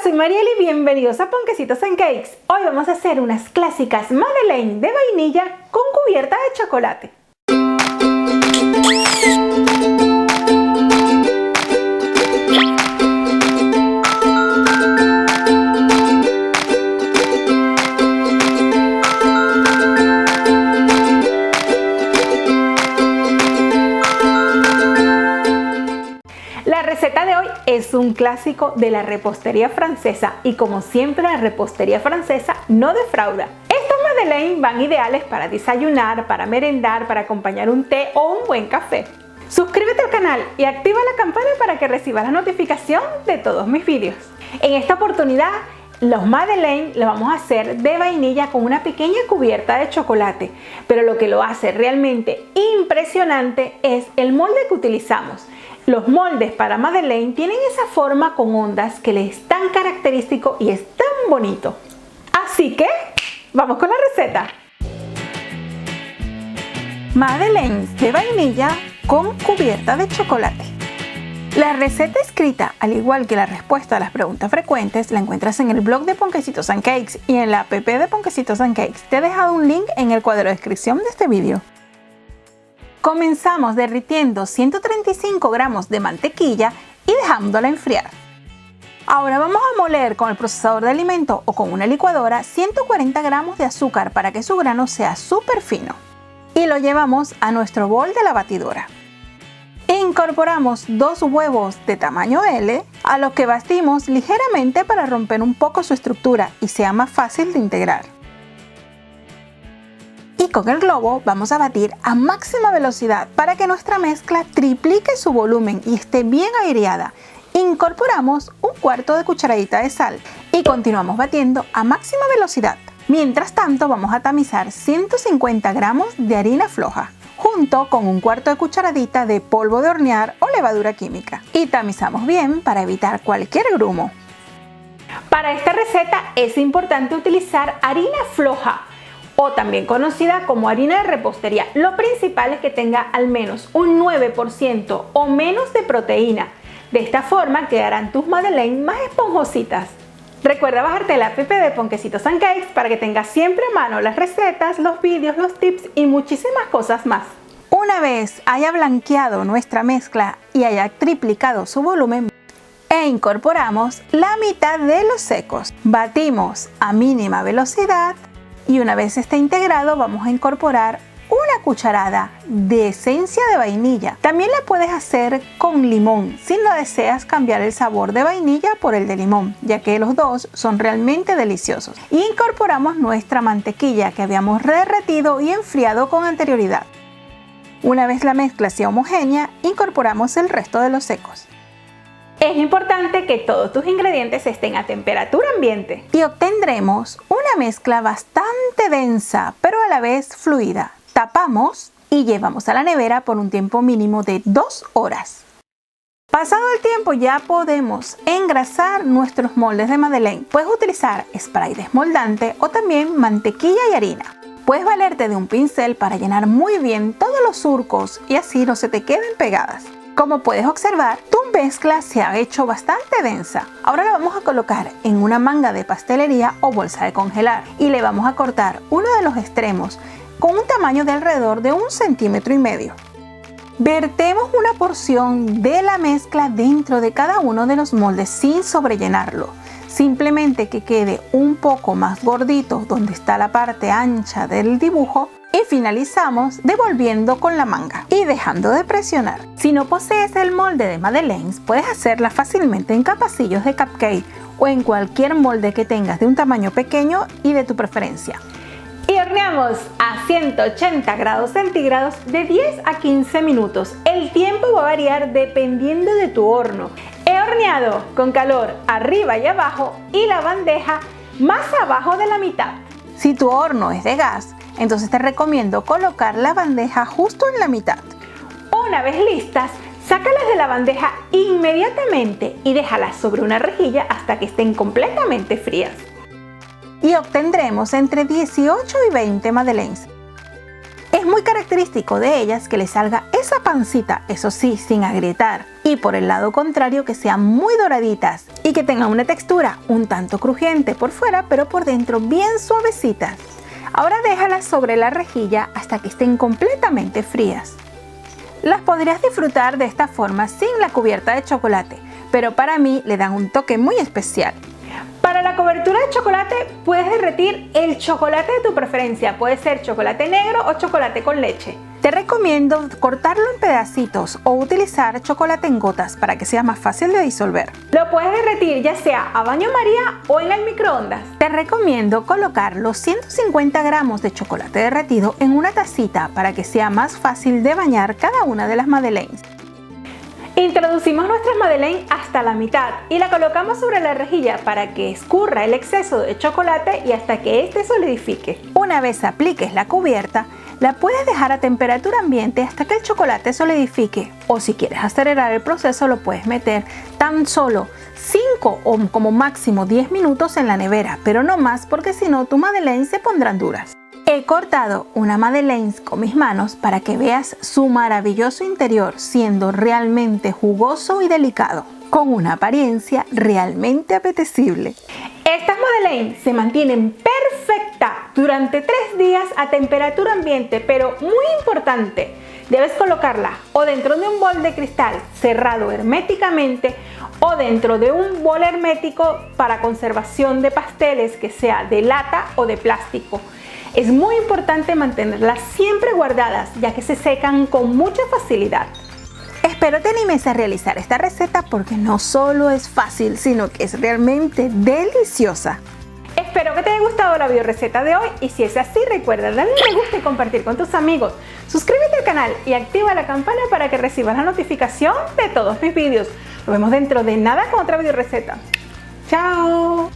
Soy Mariel y bienvenidos a Ponquecitos and Cakes. Hoy vamos a hacer unas clásicas madeleine de vainilla con cubierta de chocolate. La receta de hoy es un clásico de la repostería francesa y como siempre la repostería francesa no defrauda. Estos madeleine van ideales para desayunar, para merendar, para acompañar un té o un buen café. Suscríbete al canal y activa la campana para que recibas la notificación de todos mis vídeos. En esta oportunidad los madeleine los vamos a hacer de vainilla con una pequeña cubierta de chocolate, pero lo que lo hace realmente impresionante es el molde que utilizamos. Los moldes para madeleine tienen esa forma con ondas que les es tan característico y es tan bonito. Así que, vamos con la receta. Madeleine de vainilla con cubierta de chocolate. La receta escrita, al igual que la respuesta a las preguntas frecuentes, la encuentras en el blog de Ponquecitos and Cakes y en la app de Ponquecitos and Cakes. Te he dejado un link en el cuadro de descripción de este vídeo. Comenzamos derritiendo 135 gramos de mantequilla y dejándola enfriar. Ahora vamos a moler con el procesador de alimento o con una licuadora 140 gramos de azúcar para que su grano sea súper fino. Y lo llevamos a nuestro bol de la batidora. Incorporamos 2 huevos de tamaño L a los que batimos ligeramente para romper un poco su estructura y sea más fácil de integrar. Y con el globo vamos a batir a máxima velocidad para que nuestra mezcla triplique su volumen y esté bien aireada. Incorporamos un cuarto de cucharadita de sal y continuamos batiendo a máxima velocidad. Mientras tanto vamos a tamizar 150 gramos de harina floja junto con un cuarto de cucharadita de polvo de hornear o levadura química. Y tamizamos bien para evitar cualquier grumo. Para esta receta es importante utilizar harina floja, o también conocida como harina de repostería. Lo principal es que tenga al menos un 9% o menos de proteína. De esta forma quedarán tus madeleine más esponjositas. Recuerda bajarte la app de Ponquecitos and Cakes para que tengas siempre a mano las recetas, los vídeos, los tips y muchísimas cosas más. Una vez haya blanqueado nuestra mezcla y haya triplicado su volumen, incorporamos la mitad de los secos. Batimos a mínima velocidad. Y una vez esté integrado vamos a incorporar una cucharada de esencia de vainilla. También la puedes hacer con limón si no deseas cambiar el sabor de vainilla por el de limón, ya que los dos son realmente deliciosos. Y incorporamos nuestra mantequilla que habíamos derretido y enfriado con anterioridad. Una vez la mezcla sea homogénea, incorporamos el resto de los secos. Es importante que todos tus ingredientes estén a temperatura ambiente y obtendremos una mezcla bastante densa pero a la vez fluida. Tapamos y llevamos a la nevera por un tiempo mínimo de 2 horas. Pasado el tiempo ya podemos engrasar nuestros moldes de madeleine. Puedes utilizar spray desmoldante o también mantequilla y harina. Puedes valerte de un pincel para llenar muy bien todos los surcos y así no se te queden pegadas. Como puedes observar, tu mezcla se ha hecho bastante densa. Ahora la vamos a colocar en una manga de pastelería o bolsa de congelar y le vamos a cortar uno de los extremos con un tamaño de alrededor de 1,5 centímetros. Vertemos una porción de la mezcla dentro de cada uno de los moldes sin sobrellenarlo. Simplemente que quede un poco más gordito donde está la parte ancha del dibujo. Y finalizamos devolviendo con la manga y dejando de presionar. Si no posees el molde de madeleine, puedes hacerla fácilmente en capacillos de cupcake o en cualquier molde que tengas de un tamaño pequeño y de tu preferencia. Y horneamos a 180 grados centígrados de 10 a 15 minutos. El tiempo va a variar dependiendo de tu horno. He horneado con calor arriba y abajo y la bandeja más abajo de la mitad. Si tu horno es de gas, entonces te recomiendo colocar la bandeja justo en la mitad. Una vez listas, sácalas de la bandeja inmediatamente y déjalas sobre una rejilla hasta que estén completamente frías. Y obtendremos entre 18 y 20 madeleines. Es muy característico de ellas que les salga esa pancita, eso sí, sin agrietar. Y por el lado contrario que sean muy doraditas y que tengan una textura un tanto crujiente por fuera, pero por dentro bien suavecitas. Ahora déjalas sobre la rejilla hasta que estén completamente frías. Las podrías disfrutar de esta forma sin la cubierta de chocolate, pero para mí le dan un toque muy especial. Para la cobertura de chocolate puedes derretir el chocolate de tu preferencia, puede ser chocolate negro o chocolate con leche. Te recomiendo cortarlo en pedacitos o utilizar chocolate en gotas para que sea más fácil de disolver. Lo puedes derretir ya sea a baño María o en el microondas. Te recomiendo colocar los 150 gramos de chocolate derretido en una tacita para que sea más fácil de bañar cada una de las madeleines. Introducimos nuestra madeleine hasta la mitad y la colocamos sobre la rejilla para que escurra el exceso de chocolate y hasta que este solidifique. Una vez apliques la cubierta, la puedes dejar a temperatura ambiente hasta que el chocolate solidifique, o si quieres acelerar el proceso lo puedes meter tan solo 5 o como máximo 10 minutos en la nevera, pero no más porque si no tus madeleines se pondrán duras. He cortado una madeleine con mis manos para que veas su maravilloso interior siendo realmente jugoso y delicado, con una apariencia realmente apetecible. Estas madeleines se mantienen perfectas durante 3 días a temperatura ambiente, pero muy importante, debes colocarla o dentro de un bol de cristal cerrado herméticamente o dentro de un bol hermético para conservación de pasteles que sea de lata o de plástico. Es muy importante mantenerlas siempre guardadas ya que se secan con mucha facilidad. Espero te animes a realizar esta receta porque no solo es fácil, sino que es realmente deliciosa. Espero que te haya gustado la bioreceta de hoy y si es así recuerda darle me gusta y compartir con tus amigos. Suscríbete al canal y activa la campana para que recibas la notificación de todos mis vídeos. Nos vemos dentro de nada con otra bioreceta. ¡Chao!